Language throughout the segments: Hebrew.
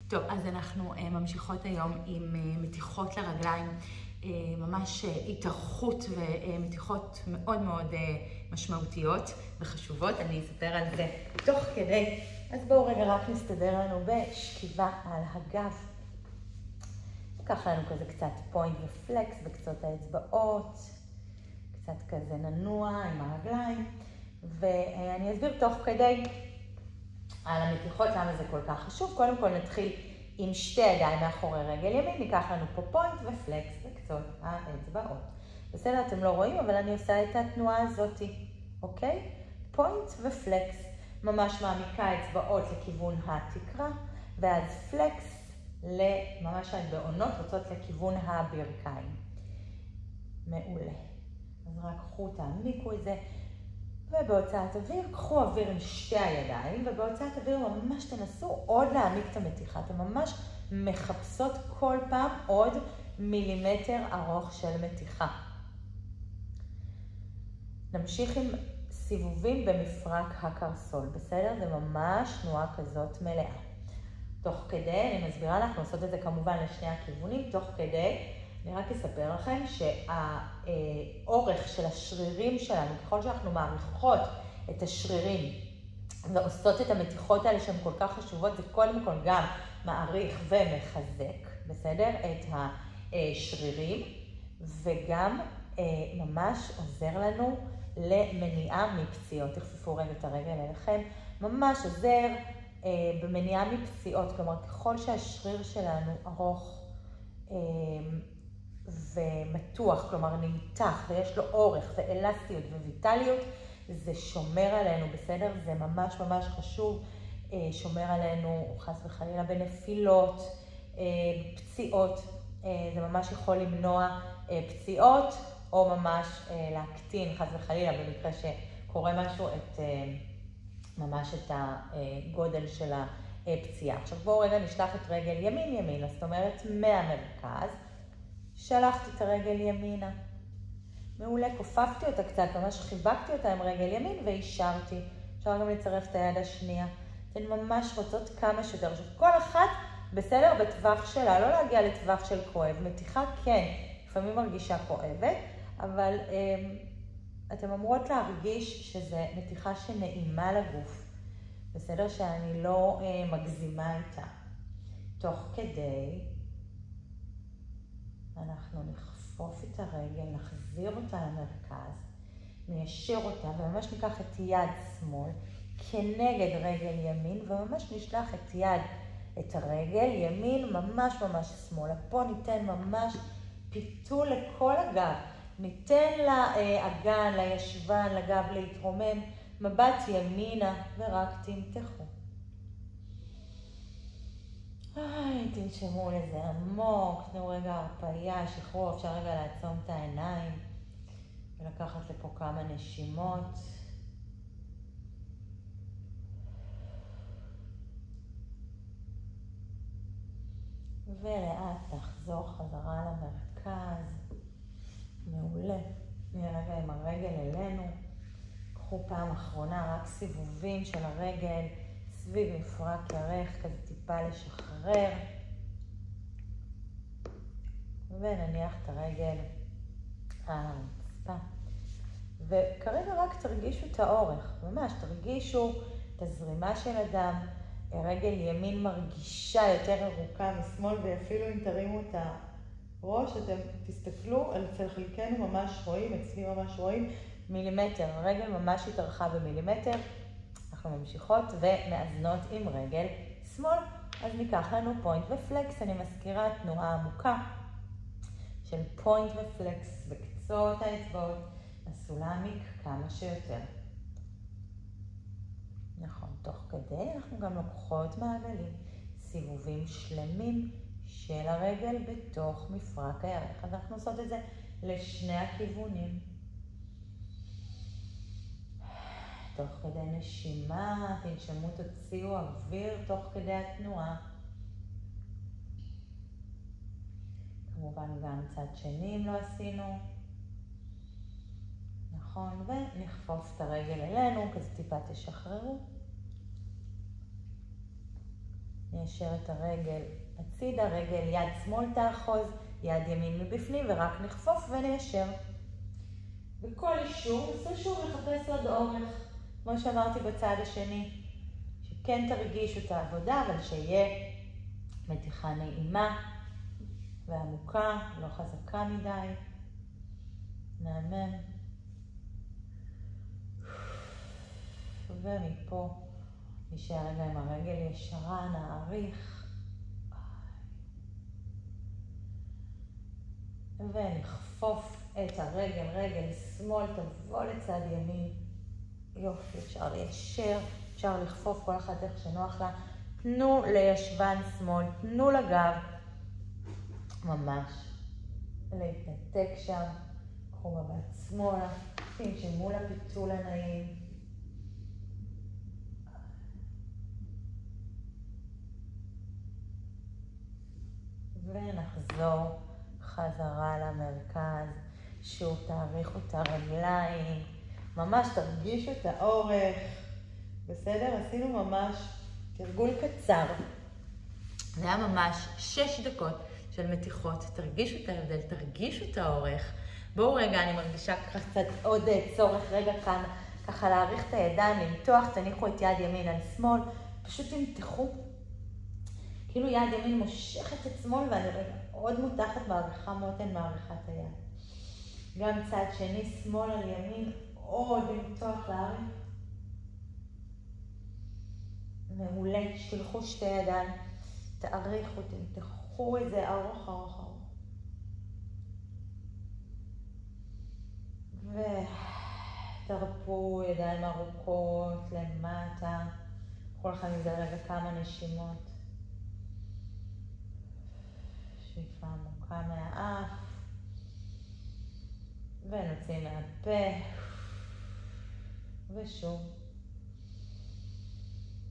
טוב, אז אנחנו ממשיכות היום עם מתיחות לרגליים, ממש התארכות ומתיחות מאוד מאוד משמעותיות וחשובות. אני אספר על זה תוך כדי. אז בואו רגע רק נסתדר לנו בשכיבה על הגב. ככה לנו כזה קצת פוינט ופלקס בקצות האצבעות, קצת כזה ננוע עם הרגליים, ואני אסביר תוך כדי על המתיחות למה זה כל כך חשוב. קודם כל נתחיל עם שתי ידיים מאחורי רגל ימין, ניקח לנו פה פוינט ופלקס בקצות האצבעות. בסדר, אתם לא רואים, אבל אני עושה את התנועה הזאת, אוקיי? פוינט ופלקס, ממש מעמיקה אצבעות לכיוון התקרה, ואז פלקס ממש בעונות רוצות לכיוון הברכיים. מעולה. אז רק קחו, תעמיקו את זה. ובהוצאת אוויר, קחו אוויר עם שתי הידיים, ובהוצאת אוויר ממש תנסו עוד להעמיק את המתיחה. אתם ממש מחפשות כל פעם עוד מילימטר ארוך של מתיחה. נמשיך עם סיבובים במפרק הקרסול, בסדר? זה ממש תנועה כזאת מלאה. תוך כדי, אני מסבירה, אנחנו עושות את זה כמובן לשני הכיוונים, תוך כדי, אני רק אספר לכם שהאורך של השרירים שלנו, ככל שאנחנו מעריכות את השרירים ועושות את המתיחות האלה שהן כל כך חשובות, זה קודם כל גם מעריך ומחזק, בסדר? את השרירים, וגם ממש עוזר לנו למניעה מפציעות. תחפפו רגע את הרגל אליכם, ממש עוזר במניעה מפציעות, כלומר ככל שהשריר שלנו ארוך ומתוח, כלומר נמתח ויש לו אורך ואלסטיות וויטליות, זה שומר עלינו, בסדר? זה ממש ממש חשוב, שומר עלינו חס וחלילה בנפילות, פציעות, זה ממש יכול למנוע פציעות או ממש להקטין חס וחלילה במקרה שקורה משהו ממש את הגודל של הפציעה. עכשיו בואו רגע נשלח את רגל ימין ימינה, זאת אומרת מהמרכז. שלחתי את הרגל ימינה. מעולה, כופפתי אותה קצת, ממש חיבקתי אותה עם רגל ימין ואישרתי. אפשר גם לצרף את היד השנייה. אתן ממש רוצות כמה שיותר. כל אחת בסדר בטווח שלה, לא להגיע לטווח של כואב. מתיחה כן, לפעמים מרגישה כואבת, אבל אתן אמורות להרגיש שזה מתיחה שנעימה לגוף. בסדר שאני לא מגזימה איתה. תוך כדי אנחנו נחפוף את הרגל, נחזיר אותה למרכז, ניישר אותה וממש ניקח את יד שמאל כנגד רגל ימין וממש נשלח את הרגל ימין ממש ממש שמאלה. פה ניתן ממש פיתול לכל הגב. ניתן לאגן, לישבן, לגב להתרומם, מבט ימינה ורק תמתחו. תנשמו לזה עמוק, תנו רגע הרפאיה, שחרור, אפשר רגע לעצום את העיניים ולקחת לפה כמה נשימות. ולאט לחזור חזרה למרכז. מעולה. נהיה רגע עם הרגל אלינו. קחו פעם אחרונה רק סיבובים של הרגל סביב מפרק ירך, כזה טיפה לשחרר. ונניח את הרגל על הרצפה. וכרגע רק תרגישו את האורך, ממש תרגישו את הזרימה של הדם. רגל ימין מרגישה יותר ארוכה משמאל, ואפילו אם תרימו את הראש, אתם תסתכלו על חלקנו ממש רואים, אצלי ממש רואים מילימטר. הרגל ממש התארכה במילימטר. אנחנו ממשיכות ומאזנות עם רגל שמאל. אז ניקח לנו פוינט ופלקס. אני מזכירה תנועה עמוקה של פוינט ופלקס בקצות האצבעות. נסו להעמיק כמה שיותר. נכון, תוך כדי אנחנו גם לוקחות מעגלים, סיבובים שלמים של הרגל בתוך מפרק הירך. אז אנחנו עושות את זה לשני הכיוונים. תוך כדי נשימה, תנשמו, תוציאו אוויר תוך כדי התנועה. כמובן גם צד שני אם לא עשינו. נכון, ונחפוף את הרגל אלינו, כזה טיפה תשחררו. ניישר את הרגל הצידה, רגל יד שמאל תאחוז, יד ימין מבפנים, ורק נחפוף וניישר. בכל אישור, נסו שוב לחפש עוד אורך, כמו שאמרתי בצד השני, שכן תרגישו את העבודה, אבל שיהיה מתיחה נעימה ועמוקה, לא חזקה מדי. נאמן. ומפה נשאר רגע עם הרגל ישרה, נעריך. ונחפוף את הרגל, רגל שמאל, תבוא לצד ימין. יופי, אפשר ליישר, אפשר לחפוף כל אחת איך שנוח לה. תנו לישבן שמאל, תנו לגב. ממש. להתנתק שם. קחו מבט שמאלה, תנשמו לפיתול הנעים. ונחזור חזרה למרכז. שוב תאריכו את הרגליים. ממש תרגישו את האורך. בסדר? עשינו ממש תרגול קצר. זה היה ממש 6 דקות של מתיחות. תרגישו את ההבדל, תרגישו את האורך. בואו רגע, אני מרגישה ככה קצת עוד צורך רגע כאן, ככה להאריך את הידיים, למתוח, תניחו את יד ימין על שמאל, פשוט תמתחו. כאילו יד ימין מושכת את שמאל, ואני רגע עוד מותחת, מעריכה מותן, מעריכה את היד. גם צד שני, שמאל על ימין, עוד למתוח להאריך. מעולה, שתלחו שתי ידיים, תאריכו, תמתחו את זה ארוך, ארוך, ארוך. ותרפו ידיים ארוכות למטה. קחו לכם מזה רגע כמה נשימות. שאיפה עמוקה מהאף. ונוציא מהפה. ושוב.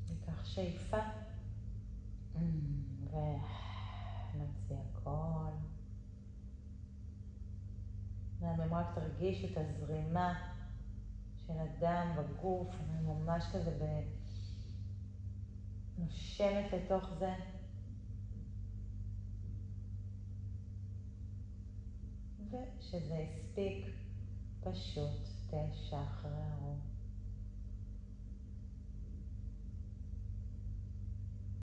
ניקח שאיפה. ונוציא הכל. נעמם, רק תרגישו את הזרימה של הדם בגוף, אני ממש כזה נושמת לתוך זה. ושזה הספיק, פשוט תשחררו.